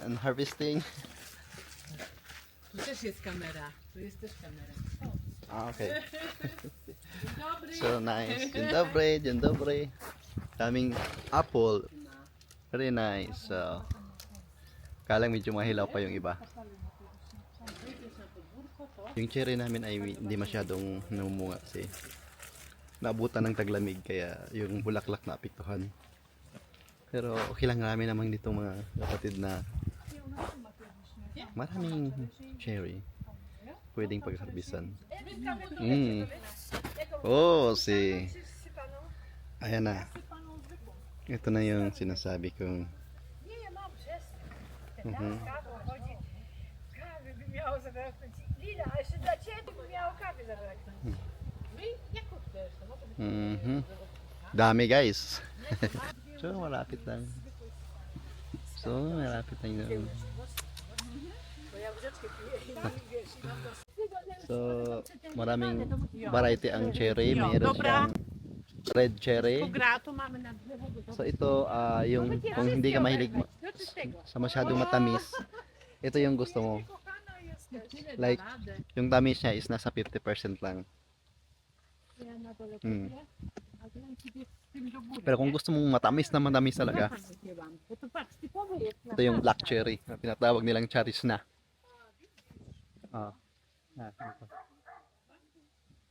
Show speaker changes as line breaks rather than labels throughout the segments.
and harvesting.
Tu też jest kamera. Tu jest też kamera.
Okay.
Dzień dobry.
So nice. Dzień dobry, dzień dobry. Daming apple. Very nice. So, kalang medyo mahilaw pa yung iba. Yung cherry namin ay hindi masyadong namumunga kasi naabutan ng taglamig kaya yung bulaklak na apektuhan. Pero okay lang, namin naman dito mga kapatid na maraming cherry pwedeng pagharbisan. Oh, ayan na. Ito na yung sinasabi kong
Chodzi, kawy by miało zabraknąć. Lila, a jeszcze dla ciebie by miało kawy zabraknąć.
Jak chcesz? To może być
dami guys. So malapit lang. Yun. So maraming variety ang cherry. Mayroon siyang red cherry.
grato mamy na drzewo.
So ito yung kung hindi ka mahilig sa masyadong matamis, ito yung gusto mo. Like yung tamis niya is nasa 50% lang. Pero kung gusto mong matamis na matamis talaga, ito yung black cherry na tinatawag nilang cherries na.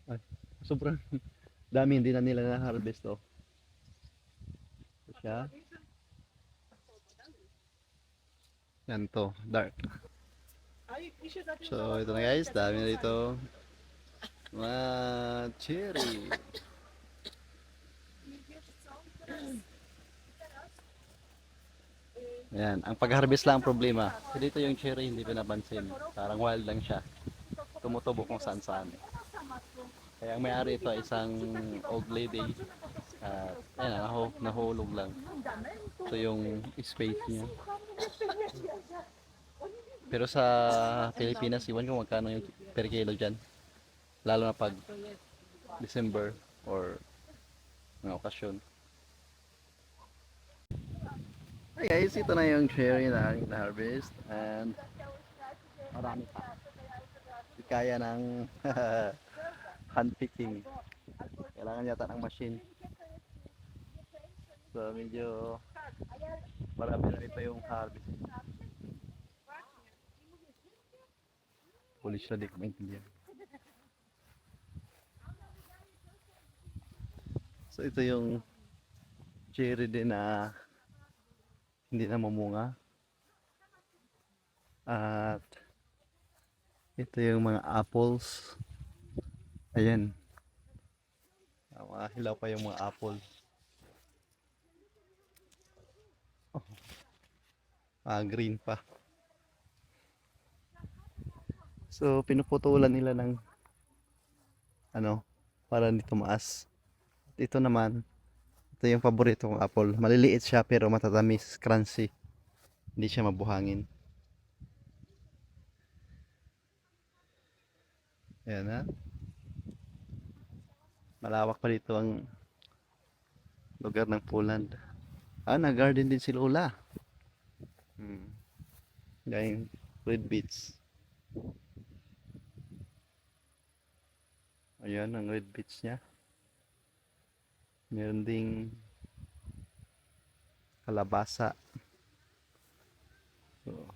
Ay, sobrang dami, hindi na nila na-harvest to. Ito siya. Yan to, dark. So ito na guys, dami na dito. Mga cherry. Ayan, ang pag-harvest lang ang problema. Dito yung cherry hindi pinapansin. Parang wild lang siya. Tumutubo kung saan saan. Kaya ang may-ari ito ay isang old lady. Ayan, nahulog lang. Ito yung space niya. Pero sa Pilipinas, iwan ko magkano yung per kilo dyan. Lalo na pag December or mga okasyon. Hey guys, ito na yung cherry na harvest and marami pa. Hindi kaya ng hand picking. Kailangan yata ng machine. So medyo marami na ito yung harvest. Polish na di ko maintindihan. So ito yung cherry din na hindi na mamunga. At ito yung mga apples. Ayan. Mga hilaw pa yung mga apples. Green pa. So pinuputulan nila ng para hindi tumaas. At ito naman, ito yung paborito kong apple. Maliliit siya pero matatamis, crunchy. Hindi siya mabuhangin. Ayan na. Malawak pa dito ang lugar ng Poland. Nag-garden din si Lola. Yung red beets. Ayan ang red beets niya. Meron ding kalabasa. So,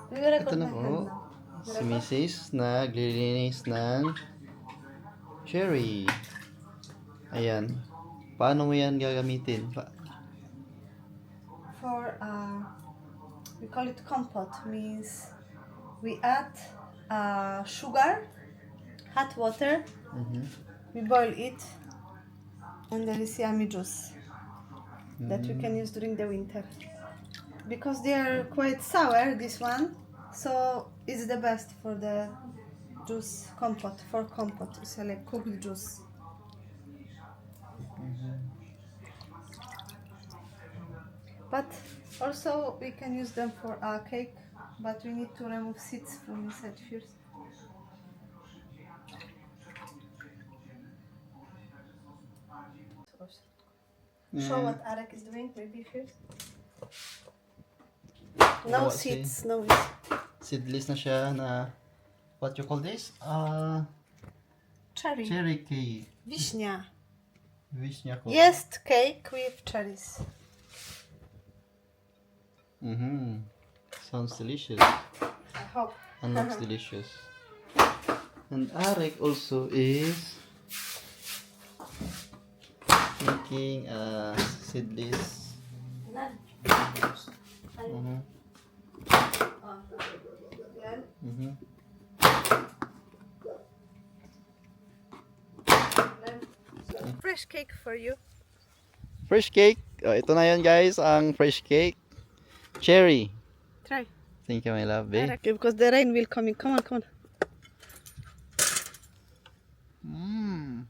ito na po si Mrs. naglilinis ng cherry. Ayan. Paano mo yan gagamitin?
For we call it compote, means we add sugar, hot water, we boil it, and there is yummy juice that we can use during the winter. Because they are quite sour, this one, so it's the best for the juice compote. For compote, it's like cooked juice. But also we can use them for a cake, but we need to remove seeds from inside first. Show
Yeah.
what Arek is doing, maybe first.
Gawa
No
si-
seeds, no
Seedless na siya na, what you call this?
cherry.
Cherry cake.
Wiśnia.
Wish niya ko.
Jest cake with cherries.
Mm-hmm. Sounds delicious.
I hope.
And looks delicious. And Arek also is making seedless. Mm-hmm.
Yan.
Mm-hmm.
Fresh cake for you.
Fresh cake. Oh, ito na yan guys, ang fresh cake. Cherry.
Try.
Thank you my love, babe.
Arek, because the rain will come in. Come on, come on.
Mmm.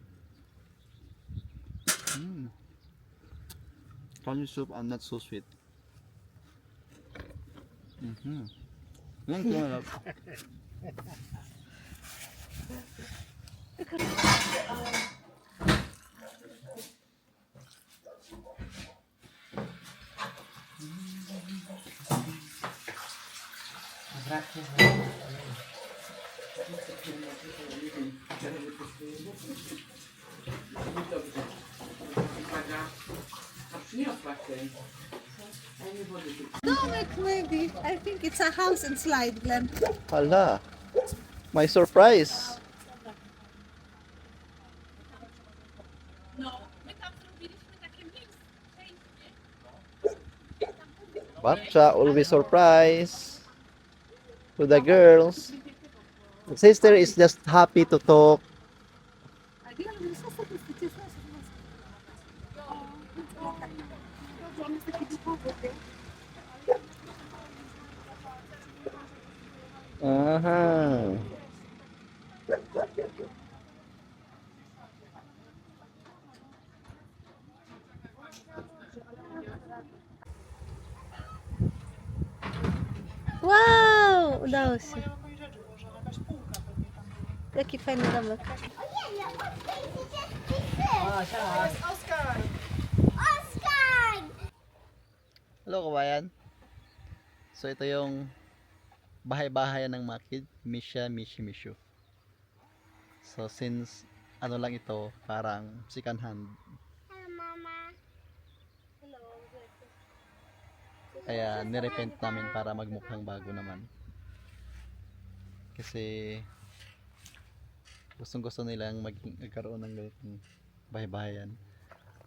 Mmm. Onion soup and not so sweet. Mm-hmm. Thank you my love.
No, maybe. I think it's a house and slide, Glenn.
Hala. My surprise. Babcha always surprise to the girls. The sister is just happy to talk. Aha.
Wow! Udało się. Jaki fajny domek.
Hello kabayan. So ito yung bahay-bahayan ng mga kid, Misha, Mishi, Mishu. So since ano lang ito, parang second hand. Kaya nirepent namin para magmukhang bago naman. Kasi gustong-gusto nilang magkaroon ng ganitong bahay-bahayan.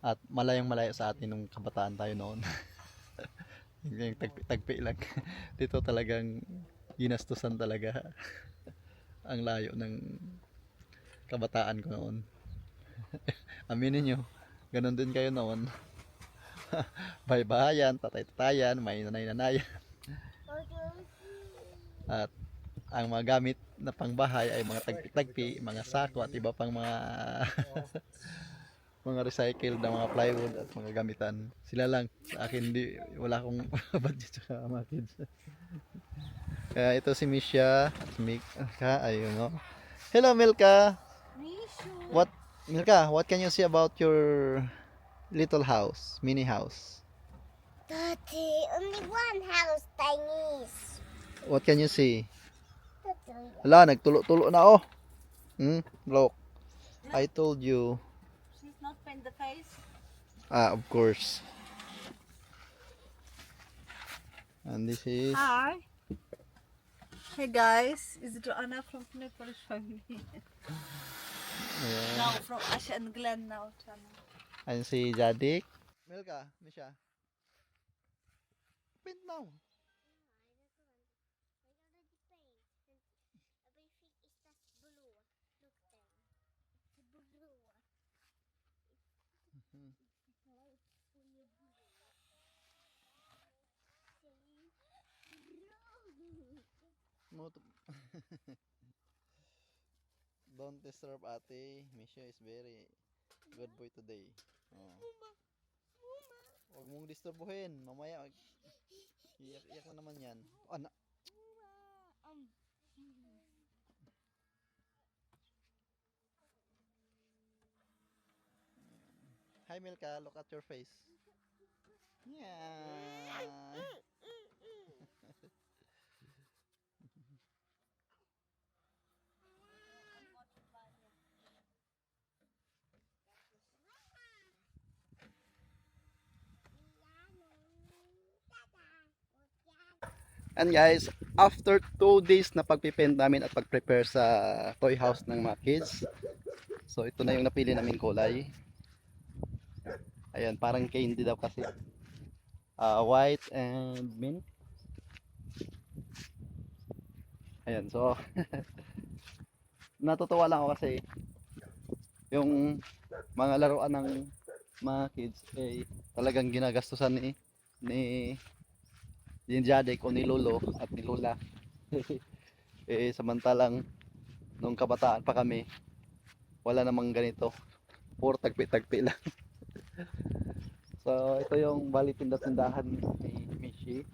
At malayong malayo sa atin nung kabataan tayo noon. Yung tagpi lang. Dito talagang ginastusan talaga ang layo ng kabataan ko noon. Aminin nyo, ganun din kayo noon. Bahay-bahayan, tatay-tatayan, may nanay-nanayan. At ang mga gamit na pangbahay ay mga tagpi-tagpi, mga sako at iba pang mga mga recycled na mga plywood at mga gamitan. Sila lang. Sa akin, wala akong budget sa mga kids. Kaya ito si Misha, si Milka, ayun no. Hello Milka! Milka, what can you say about your little house, mini house?
Daddy, only one house, Chinese.
What can you see?
Daddy,
Hala, nagtulo-tulo na oh. Look. I told you.
She's not paint the face.
Of course. And this is
Hi. Hey guys, it's Joanna from Pinoy Polish family.
yeah.
Now from Asha and Glenn now.
And si Jadik. Milka, Misha. Paint now. Don't disturb ate. Misha is very good boy today. Oh. Huwag mong disturbuhin. Mamaya, iyak na naman yan. Anak. Hi Milka, look at your face. Yeah. And guys, after 2 days na pagpipaint namin at pag-prepare sa toy house ng mga kids, so ito na yung napili naming kulay. Ayan, parang candy daw kasi. White and mint. Ayan, so natutuwa lang ako kasi yung mga laruan ng mga kids eh talagang ginagastusan ni Jadek o ni Lolo at ni Lola. Eh samantalang nung kabataan pa kami, wala namang ganito. Puro tagpi-tagpi lang. So ito yung bali tindahan ni Mishi.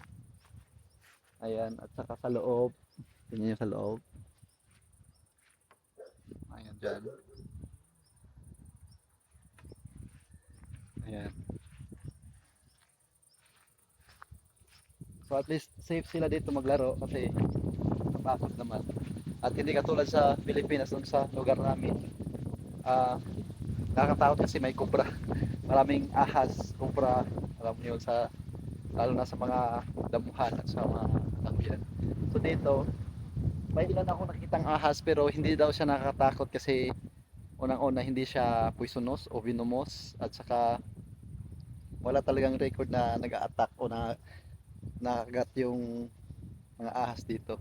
Ayan, at saka sa loob. Tingnan nyo sa loob. Ayan dyan. Ayan. So at least safe sila dito maglaro kasi napasok naman. At hindi katulad sa Pilipinas dun sa lugar namin. Nakakatakot kasi may kubra. Maraming ahas, kubra, alam niyo sa lalo na sa mga damuhan at sa mga tangbihan. So dito, may ilan ako nakitang ahas pero hindi daw siya nakakatakot kasi unang-una hindi siya poisonous o venomous at saka wala talagang record na nag-a-attack o na nakagat yung mga ahas dito.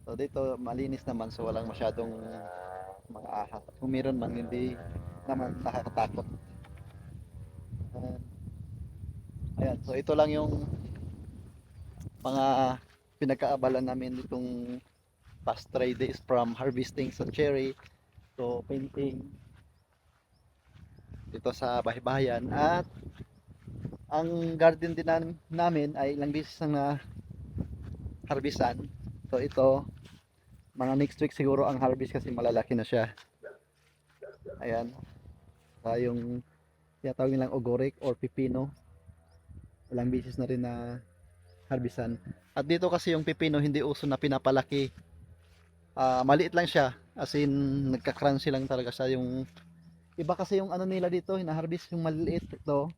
So dito malinis naman so walang masyadong mga ahas. Kung meron man hindi naman nakakatakot. Ayan, so ito lang yung mga pinagkaabalan namin itong past 3 days from harvesting sa cherry to painting dito sa bahay-bahayan at ang garden din namin ay ilang beses na harvestan. So ito mga next week siguro ang harvest kasi malalaki na siya. Ayan. Yung tinatawag nilang ogorek or pipino. Ilang beses na rin na harvestan. At dito kasi yung pipino hindi uso na pinapalaki. Maliit lang siya. As in nagka-crunchy lang talaga siya. Yung iba kasi yung ano nila dito, hina-harvest yung maliliit ito.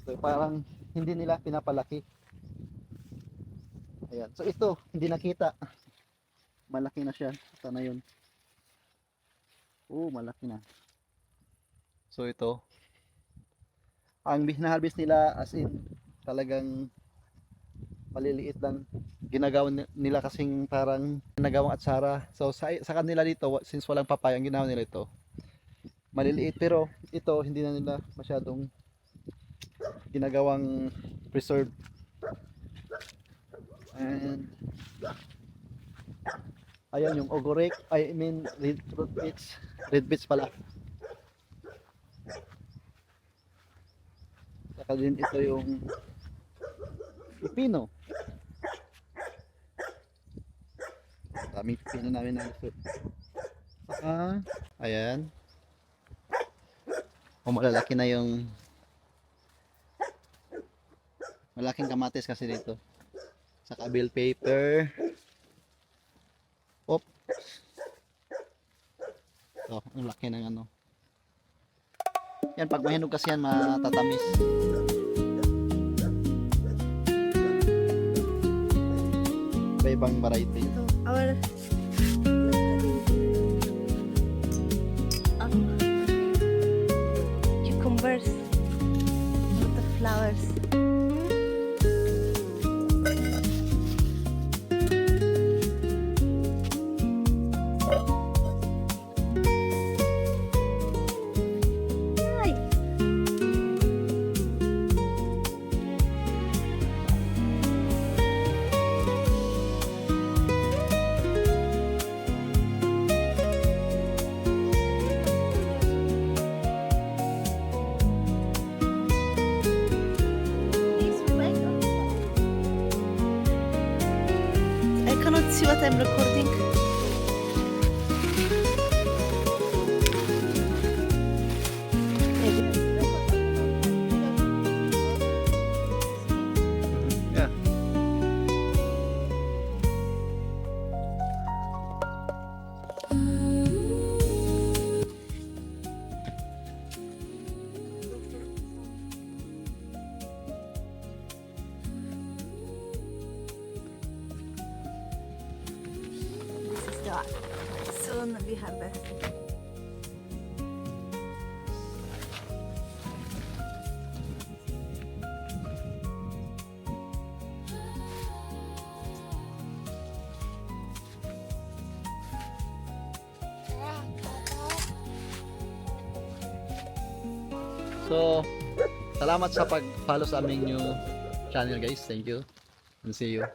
So parang hindi nila pinapalaki. Ayan. So ito, hindi nakita. Malaki na siya. Sana yun. Malaki na. So ito. Ang hina-harvest nila as in talagang maliliit lang. Ginagawa nila kasing parang nagawang atsara. So sa kanila dito, since walang papaya, ang ginawa nila ito. Maliliit pero ito hindi na nila masyadong ginagawang preserve. And ayan yung ogorek, I mean red beets pala. Saka din ito yung pipino. Daming pipino namin na gusto. Saka ayan. Malalaki na yung malaking kamatis kasi dito. Saka bell pepper. So, ang laki ng ano. Yan, pag mahinog kasi yan, matatamis. Iba-ibang variety.
Our cucumbers with the flowers. I cannot see what I'm recording. but soon we harvest.
So, salamat sa pag-follow sa aming new channel guys. Thank you. And see you.